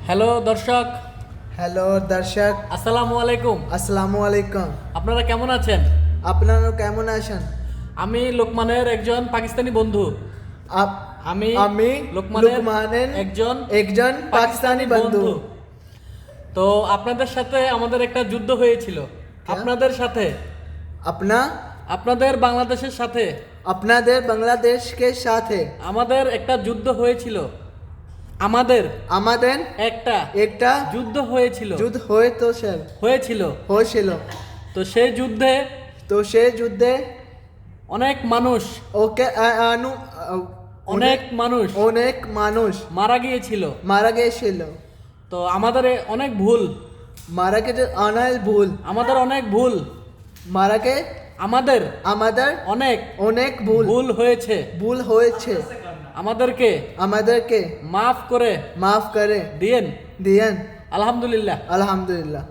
Hello দর্শক, hello দর্শক, আসসালামু আলাইকুম। আসসালামু আলাইকুম। আপনারা কেমন আছেন? আপনারা কেমন আছেন? আমি লোকমানের একজন পাকিস্তানি বন্ধু। আপ- আমি আমি লোকমানের একজন একজন পাকিস্তানি বন্ধু। তো আপনাদের সাথে আমাদের একটা যুদ্ধ হয়েছিল। আপনাদের সাথে, अपना আপনাদের বাংলাদেশের সাথে আপনাদের বাংলাদেশ के সাথে আমাদের একটা যুদ্ধ হয়েছিল। আমাদের আমাদের একটা একটা যুদ্ধ হয়েছিল যুদ্ধ হয়েছিল হয়েছিল। তো সেই যুদ্ধে তো সেই যুদ্ধে অনেক মানুষ ওকে অনেক মানুষ অনেক মানুষ মারা গিয়েছিল। মারা গিয়েছিল। তো আমাদের অনেক ভুল, মারা গেছে অনেক ভুল, আমাদের অনেক ভুল, মারা গে আমাদের আমাদের অনেক অনেক ভুল ভুল হয়েছে। ভুল হয়েছে। আমাদেরকে আমাদেরকে মাফ করে মাফ করে দিয়েন। দিয়েন। আলহামদুলিল্লাহ। আলহামদুলিল্লাহ।